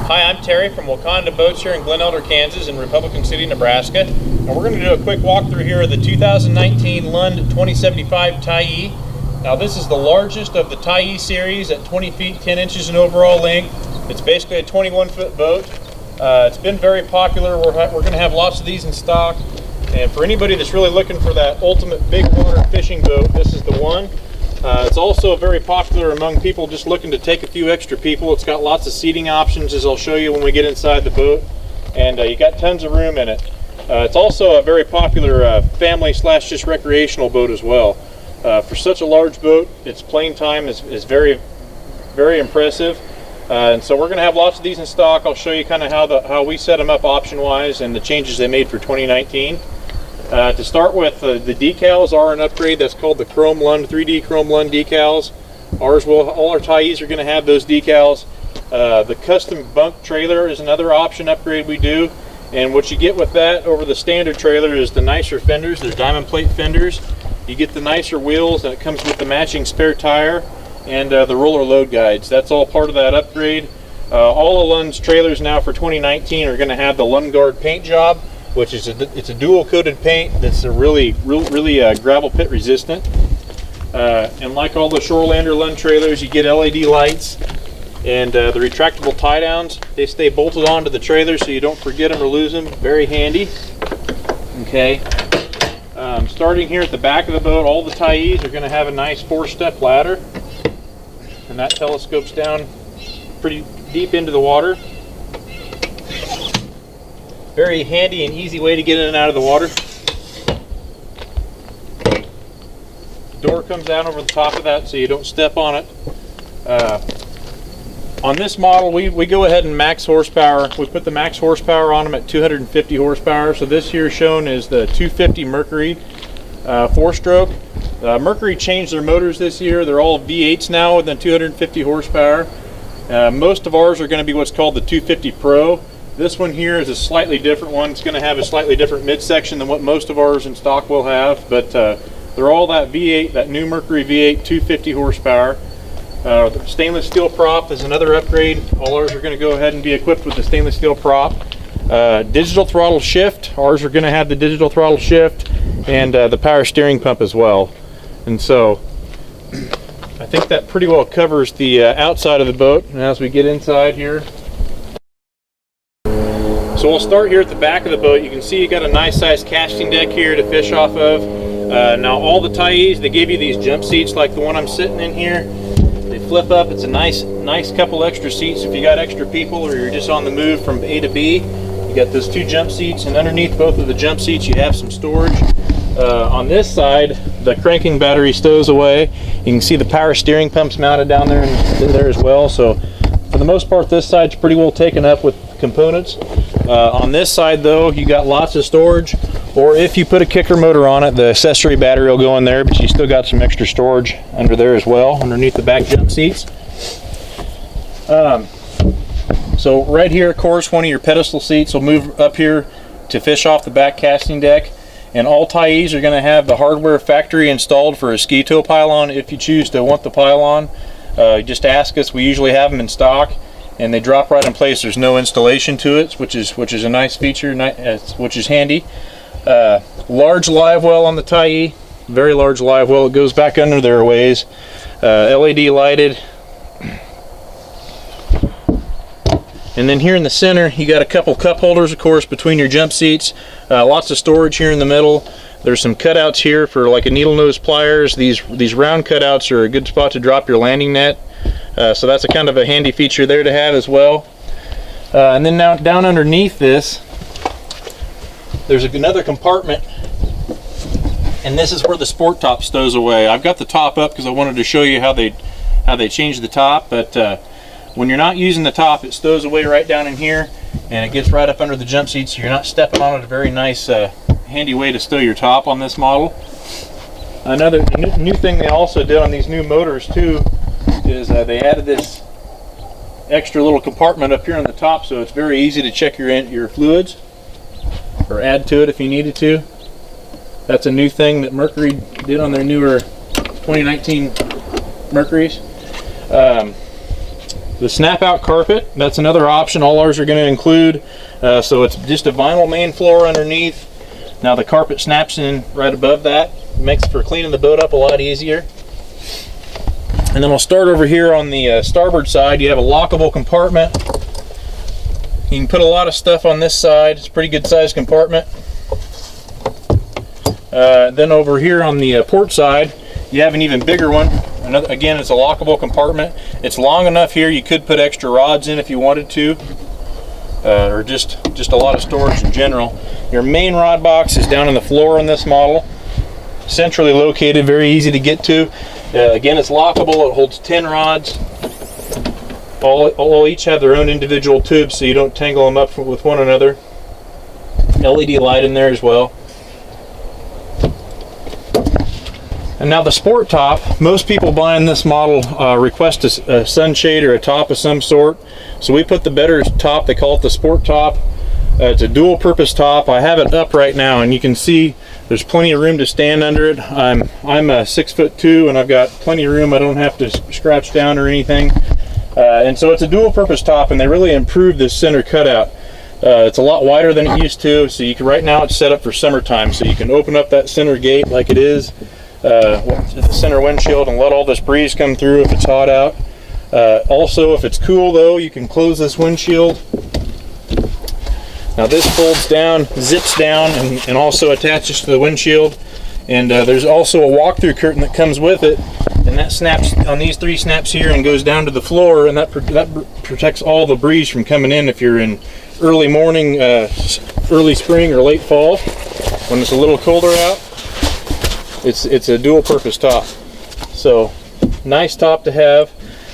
Hi, I'm Terry from Waconda Boats here in Glen Elder, Kansas and Republican City, Nebraska. And we're going to do a quick walkthrough here of the 2019 Lund 2075 Tyee. Now this is the largest of the Tyee series at 20 feet 10 inches in overall length. It's basically a 21-foot boat. It's been very popular. We're going to have lots of these in stock. And for anybody that's really looking for that ultimate big water fishing boat, this is the one. It's also very popular among people just looking to take a few extra people. It's got lots of seating options, as I'll show you when we get inside the boat, and you got tons of room in it. It's also a very popular family slash just recreational boat as well. For such a large boat, its playing time is very, very impressive. And so we're going to have lots of these in stock. I'll show you kind of how we set them up option wise and the changes they made for 2019. To start with, the decals are an upgrade. That's called the Chrome Lund 3D Chrome Lund decals. All our Tyees are going to have those decals. The custom bunk trailer is another option upgrade we do. And what you get with that over the standard trailer is the nicer fenders. They're diamond plate fenders. You get the nicer wheels, and it comes with the matching spare tire and the roller load guides. That's all part of that upgrade. All of Lund's trailers now for 2019 are going to have the Lund Guard paint job, which is it's a dual coated paint that's a really gravel pit resistant. And like all the Shorelander Lund trailers, you get LED lights and the retractable tie downs. They stay bolted onto the trailer so you don't forget them or lose them. Very handy. Okay. Starting here at the back of the boat, all the Tyees are going to have a nice 4-step ladder, and that telescopes down pretty deep into the water. Very handy and easy way to get in and out of the water. The door comes down over the top of that so you don't step on it. On this model, we go ahead and max horsepower. We put the max horsepower on them at 250 horsepower. So this here shown is the 250 Mercury 4-stroke. Mercury changed their motors this year. They're all V8s now with the 250 horsepower. Most of ours are going to be what's called the 250 Pro. This one here is a slightly different one. It's going to have a slightly different midsection than what most of ours in stock will have, but they're all that V8, that new Mercury V8 250 horsepower. The stainless steel prop is another upgrade. All ours are going to go ahead and be equipped with the stainless steel prop. Digital throttle shift. Ours are going to have the digital throttle shift and the power steering pump as well. And so I think that pretty well covers the outside of the boat. And as we get inside here, so we'll start here at the back of the boat. You can see you got a nice sized casting deck here to fish off of. Now all the Tyees, they give you these jump seats like the one I'm sitting in here. They flip up. It's a nice couple extra seats if you got extra people or you're just on the move from A to B. You got those 2 jump seats, and underneath both of the jump seats you have some storage. On this side, the cranking battery stows away. You can see the power steering pump's mounted down there and in there as well. So for the most part, this side's pretty well taken up with components. On this side though, you got lots of storage, or if you put a kicker motor on it, the accessory battery will go in there, but you still got some extra storage under there as well, underneath the back jump seats. So right here, of course, one of your pedestal seats will move up here to fish off the back casting deck. And all Tyees are going to have the hardware factory installed for a ski tow pylon. If you choose to want the pylon, just ask us. We usually have them in stock, and they drop right in place. There's no installation to it, which is a nice feature, which is handy. Large live well on the Tyee, very large live well. It goes back under there a ways. LED lighted. And then here in the center, you got a couple cup holders, of course, between your jump seats. Lots of storage here in the middle. There's some cutouts here for like a needle nose pliers. These round cutouts are a good spot to drop your landing net. So that's a kind of a handy feature there to have as well. And then now down underneath this, there's another compartment, and this is where the sport top stows away. I've got the top up because I wanted to show you how they changed the top, but when you're not using the top, it stows away right down in here, and it gets right up under the jump seat, so you're not stepping on it. A very nice, handy way to stow your top on this model. Another new thing they also did on these new motors too is they added this extra little compartment up here on the top, so it's very easy to check your fluids or add to it if you needed to. That's a new thing that Mercury did on their newer 2019 Mercuries. The snap out carpet, that's another option. All ours are going to include, so it's just a vinyl main floor underneath. Now the carpet snaps in right above that, makes for cleaning the boat up a lot easier. And then we'll start over here on the starboard side. You have a lockable compartment. You can put a lot of stuff on this side. It's a pretty good sized compartment. Then over here on the port side, you have an even bigger one. Again, it's a lockable compartment. It's long enough here you could put extra rods in if you wanted to, or just a lot of storage in general. Your main rod box is down on the floor on this model, centrally located, very easy to get to. Again, it's lockable. It holds 10 rods. All each have their own individual tubes, so you don't tangle them up with one another. LED light in there as well. And now the sport top, most people buying this model request a sunshade or a top of some sort. So we put the better top, they call it the sport top. It's a dual purpose top. I have it up right now and you can see there's plenty of room to stand under it. I'm 6'2" and I've got plenty of room. I don't have to scratch down or anything. And so it's a dual purpose top, and they really improved this center cutout. It's a lot wider than it used to, so you can, right now it's set up for summertime, so you can open up that center gate like it is, the center windshield, and let all this breeze come through if it's hot out. Also, if it's cool though, you can close this windshield. Now this folds down, zips down, and also attaches to the windshield. And there's also a walk-through curtain that comes with it, and that snaps on these 3 snaps here and goes down to the floor, and that protects all the breeze from coming in if you're in early morning, early spring or late fall when it's a little colder out. It's a dual purpose top, so nice top to have.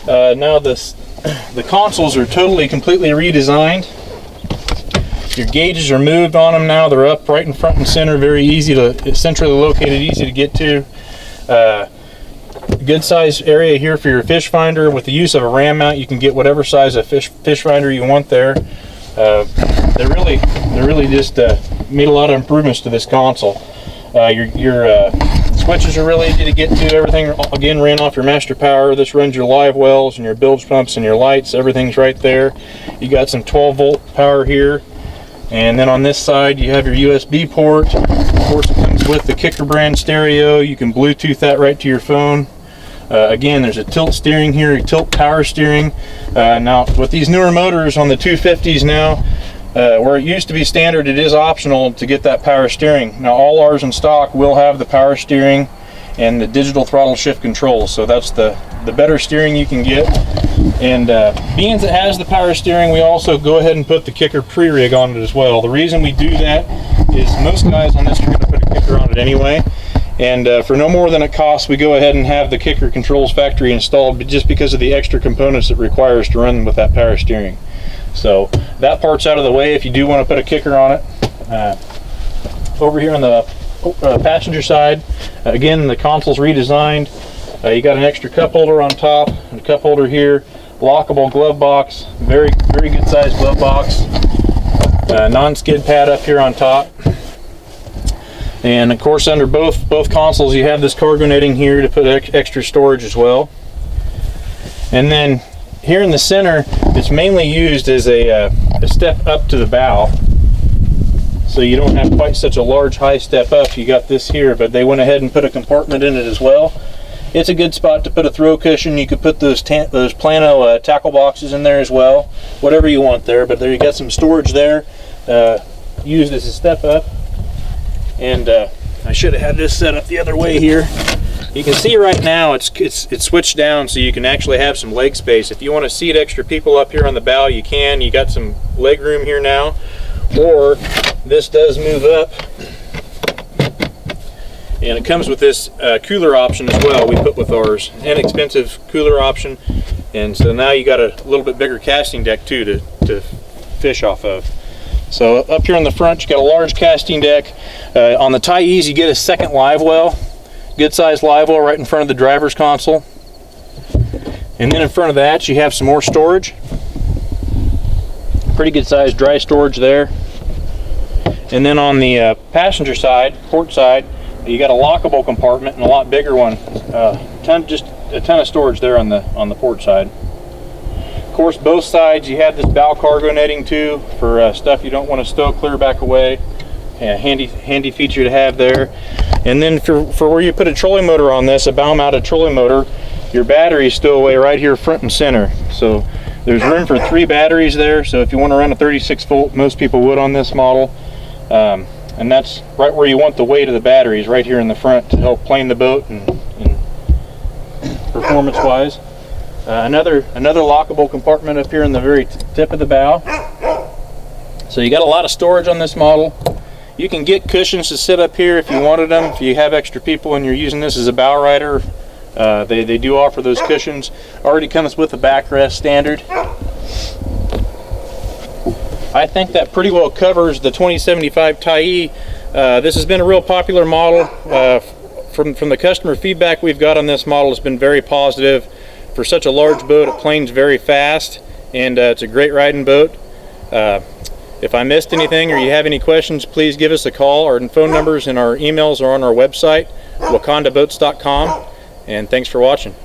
Now the consoles are completely redesigned. Your gauges are moved on them now. They're up right in front and center, very easy to, centrally located, easy to get to. Good size area here for your fish finder. With the use of a ram mount, you can get whatever size of fish finder you want there. They really just made a lot of improvements to this console. Your switches are really easy to get to. Everything again ran off your master power. This runs your live wells and your bilge pumps and your lights. Everything's right there. You got some 12-volt power here. And then on this side you have your USB port. Of course, it comes with the Kicker brand stereo. You can Bluetooth that right to your phone. Again, there's a tilt steering here, tilt power steering. Now with these newer motors on the 250s now, where it used to be standard, it is optional to get that power steering. Now all ours in stock will have the power steering and the digital throttle shift control, so that's the better steering you can get. And being that it has the power steering, we also go ahead and put the Kicker pre-rig on it as well. The reason we do that is most guys on this are going to put a Kicker on it anyway, and for no more than it costs, we go ahead and have the Kicker controls factory installed, just because of the extra components it requires to run with that power steering. So that part's out of the way if you do want to put a Kicker on it. Over here on the passenger side, again, the console's redesigned. You got an extra cup holder on top and a cup holder here, lockable glove box, very good sized glove box, non-skid pad up here on top. And of course, under both consoles you have this cargo netting here to put extra storage as well. And then here in the center, it's mainly used as a step up to the bow, so you don't have quite such a large high step up. You got this here, but they went ahead and put a compartment in it as well. It's a good spot to put a throw cushion. You could put those plano tackle boxes in there as well, whatever you want there. But there you got some storage there, used as a step up. And I should have had this set up the other way here. You can see right now it's switched down, so you can actually have some leg space. If you want to seat extra people up here on the bow, you can. You got some leg room here now. Or this does move up, and it comes with this cooler option as well. We put with ours, inexpensive cooler option, and so now you got a little bit bigger casting deck too to fish off of. So up here on the front, you got a large casting deck. On the Tyees, you get a second live well, good sized live well right in front of the driver's console. And then in front of that, you have some more storage. Pretty good sized dry storage there. And then on the passenger side, port side, you got a lockable compartment and a lot bigger one. Just a ton of storage there on the port side. Of course, both sides you have this bow cargo netting too for stuff you don't want to stow clear back away. Yeah, handy feature to have there. And then for where you put a trolling motor on this, a bow mounted trolling motor, your batteries stow away right here front and center. So there's room for 3 batteries there. So if you want to run a 36 volt, most people would on this model. And that's right where you want the weight of the batteries, right here in the front, to help plane the boat and performance wise. Another lockable compartment up here in the very tip of the bow. So you got a lot of storage on this model. You can get cushions to sit up here if you wanted them. If you have extra people and you're using this as a bow rider, they do offer those cushions. Already comes with a backrest standard. I think that pretty well covers the 2075 Tyee. This has been a real popular model. From the customer feedback we've got on this model, it's been very positive. For such a large boat, it planes very fast, and it's a great riding boat. If I missed anything or you have any questions, please give us a call. Our phone numbers and our emails are on our website, wacondaboats.com, and thanks for watching.